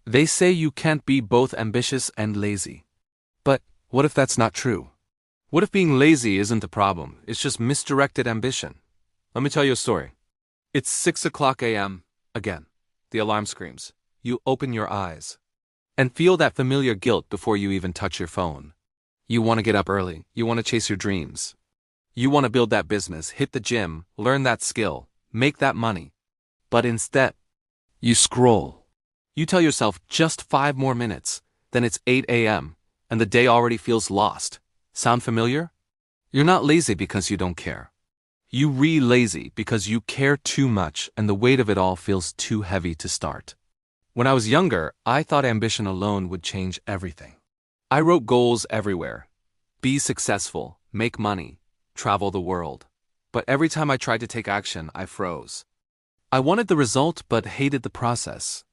They say you can't be both ambitious and lazy. But what if that's not true? What if being lazy isn't the problem, it's just misdirected ambition? Let me tell you a story. It's 6 o'clock a.m. again. The alarm screams. You open your eyes and feel that familiar guilt before you even touch your phone. You want to get up early. You want to chase your dreams. You want to build that business, hit the gym, learn that skill, make that money. But instead, you scroll. You tell yourself just 5 more minutes, then it's 8 a.m., and the day already feels lost. Sound familiar? You're not lazy because you don't care. You lazy because you care too much and the weight of it all feels too heavy to start. When I was younger, I thought ambition alone would change everything. I wrote goals everywhere. Be successful, make money, travel the world. But every time I tried to take action, I froze. I wanted the result but hated the process.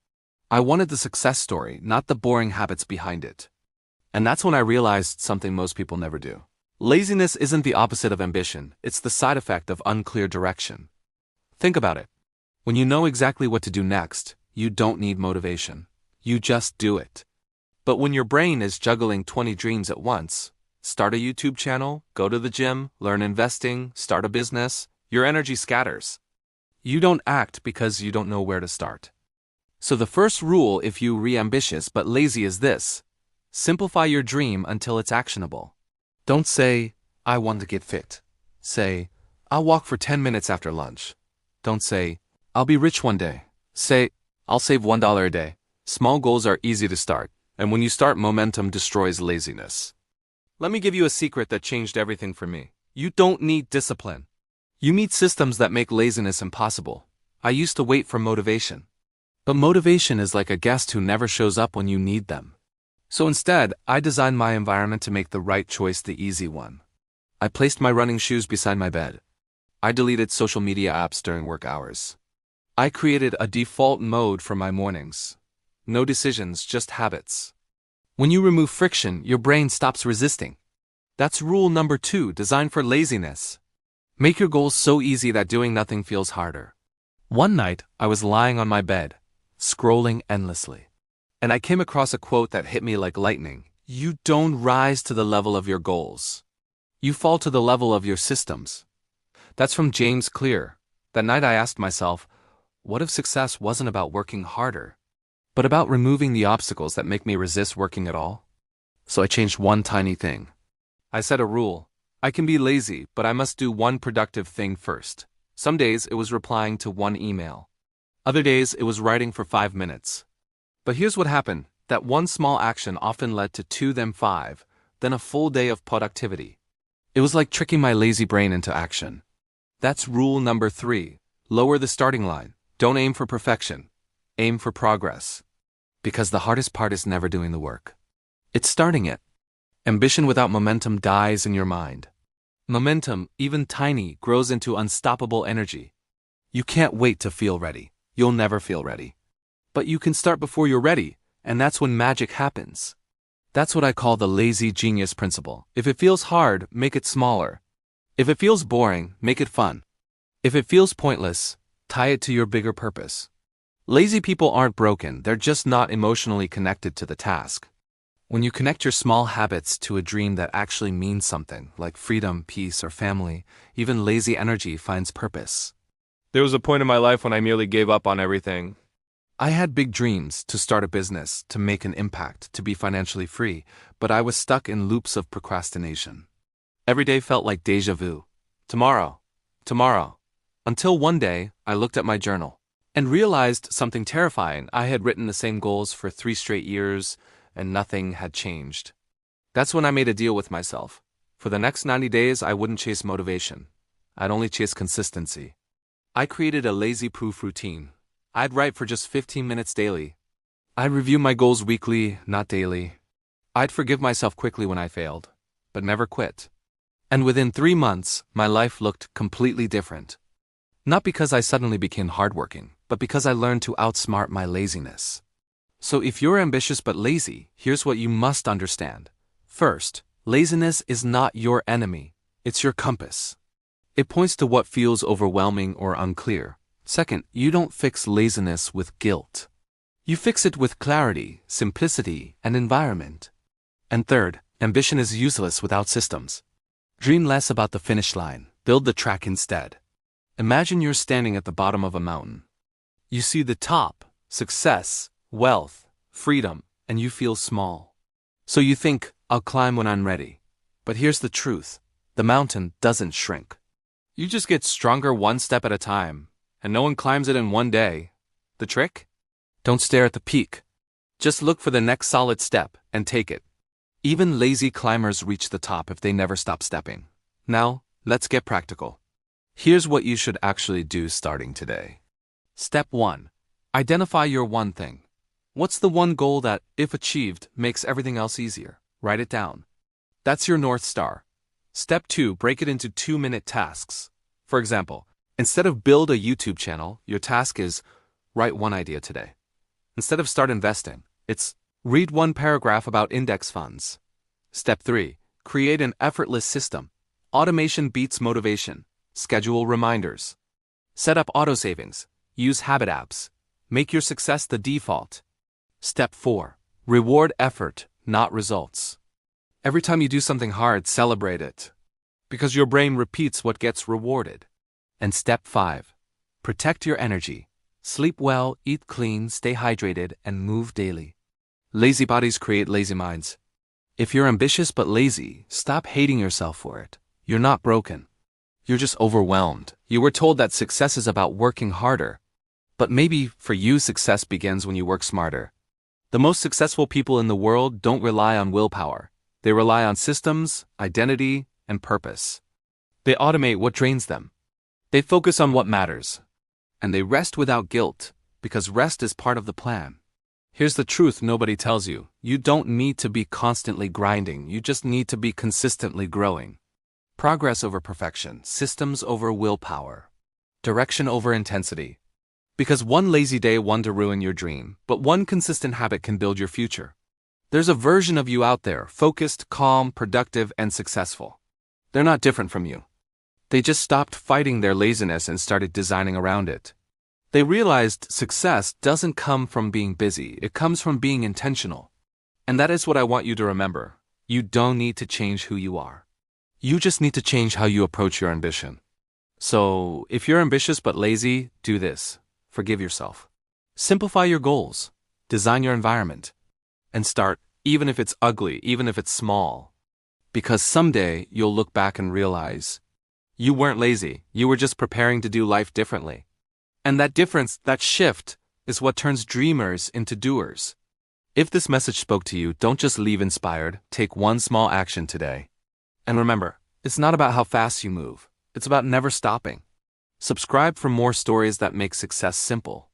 I wanted the success story, not the boring habits behind it. And that's when I realized something most people never do. Laziness isn't the opposite of ambition, it's the side effect of unclear direction. Think about it. When you know exactly what to do next, you don't need motivation. You just do it. But when your brain is juggling 20 dreams at once, start a YouTube channel, go to the gym, learn investing, start a business, your energy scatters. You don't act because you don't know where to start. So the first rule if you're ambitious but lazy is this: simplify your dream until it's actionable. Don't say, I want to get fit. Say, I'll walk for 10 minutes after lunch. Don't say, I'll be rich one day. Say, I'll save $1 a day. Small goals are easy to start, and when you start, momentum destroys laziness. Let me give you a secret that changed everything for me. You don't need discipline. You need systems that make laziness impossible. I used to wait for motivation. But motivation is like a guest who never shows up when you need them. So instead, I designed my environment to make the right choice the easy one. I placed my running shoes beside my bed. I deleted social media apps during work hours. I created a default mode for my mornings. No decisions, just habits. When you remove friction, your brain stops resisting. That's rule number 2, designed for laziness. Make your goals so easy that doing nothing feels harder. One night, I was lying on my bed, scrolling endlessly. And I came across a quote that hit me like lightning. You don't rise to the level of your goals. You fall to the level of your systems. That's from James Clear. That night I asked myself, what if success wasn't about working harder, but about removing the obstacles that make me resist working at all? So I changed one tiny thing. I set a rule. I can be lazy, but I must do one productive thing first. Some days it was replying to one email. Other days it was writing for 5 minutes. But here's what happened. That one small action often led to 2, then 5, then a full day of productivity. It was like tricking my lazy brain into action. That's rule number 3. Lower the starting line. Don't aim for perfection. Aim for progress. Because the hardest part is never doing the work. It's starting it. Ambition without momentum dies in your mind. Momentum, even tiny, grows into unstoppable energy. You can't wait to feel ready. You'll never feel ready. But you can start before you're ready, and that's when magic happens. That's what I call the lazy genius principle. If it feels hard, make it smaller. If it feels boring, make it fun. If it feels pointless, tie it to your bigger purpose. Lazy people aren't broken, they're just not emotionally connected to the task. When you connect your small habits to a dream that actually means something, like freedom, peace, or family, even lazy energy finds purpose. There was a point in my life when I merely gave up on everything. I had big dreams to start a business, to make an impact, to be financially free, but I was stuck in loops of procrastination. Every day felt like déjà vu. Tomorrow. Until one day, I looked at my journal and realized something terrifying. I had written the same goals for 3 straight years, and nothing had changed. That's when I made a deal with myself. For the next 90 days, I wouldn't chase motivation. I'd only chase consistency. I created a lazy-proof routine. I'd write for just 15 minutes daily. I'd review my goals weekly, not daily. I'd forgive myself quickly when I failed, but never quit. And within 3 months, my life looked completely different. Not because I suddenly became hardworking, but because I learned to outsmart my laziness. So if you're ambitious but lazy, here's what you must understand. First, laziness is not your enemy, it's your compass. It points to what feels overwhelming or unclear. Second, you don't fix laziness with guilt. You fix it with clarity, simplicity, and environment. And third, ambition is useless without systems. Dream less about the finish line, build the track instead. Imagine you're standing at the bottom of a mountain. You see the top, success, wealth, freedom, and you feel small. So you think, I'll climb when I'm ready. But here's the truth, the mountain doesn't shrink. You just get stronger one step at a time, and no one climbs it in one day. The trick? Don't stare at the peak. Just look for the next solid step and take it. Even lazy climbers reach the top if they never stop stepping. Now, let's get practical. Here's what you should actually do starting today. Step 1. Identify your one thing. What's the one goal that, if achieved, makes everything else easier? Write it down. That's your North Star. Step 2. Break it into 2-minute tasks. For example, instead of build a YouTube channel, your task is write one idea today. Instead of start investing, it's read one paragraph about index funds. Step 3. Create an effortless system. Automation beats motivation. Schedule reminders. Set up auto savings. Use habit apps. Make your success the default. Step 4. Reward effort, not results. Every time you do something hard, celebrate it. Because your brain repeats what gets rewarded. And step 5. Protect your energy. Sleep well, eat clean, stay hydrated, and move daily. Lazy bodies create lazy minds. If you're ambitious but lazy, stop hating yourself for it. You're not broken. You're just overwhelmed. You were told that success is about working harder. But maybe, for you, success begins when you work smarter. The most successful people in the world don't rely on willpower. They rely on systems, identity, and purpose. They automate what drains them. They focus on what matters. And they rest without guilt, because rest is part of the plan. Here's the truth nobody tells you. You don't need to be constantly grinding, you just need to be consistently growing. Progress over perfection, systems over willpower, direction over intensity. Because one lazy day won't ruin your dream, but one consistent habit can build your future. There's a version of you out there, focused, calm, productive, and successful. They're not different from you. They just stopped fighting their laziness and started designing around it. They realized success doesn't come from being busy, it comes from being intentional. And that is what I want you to remember. You don't need to change who you are. You just need to change how you approach your ambition. So, if you're ambitious but lazy, do this. Forgive yourself. Simplify your goals. Design your environment. And start, even if it's ugly, even if it's small. Because someday you'll look back and realize you weren't lazy, you were just preparing to do life differently. And that difference, that shift, is what turns dreamers into doers. If this message spoke to you, don't just leave inspired, take one small action today. And remember, it's not about how fast you move, it's about never stopping. Subscribe for more stories that make success simple.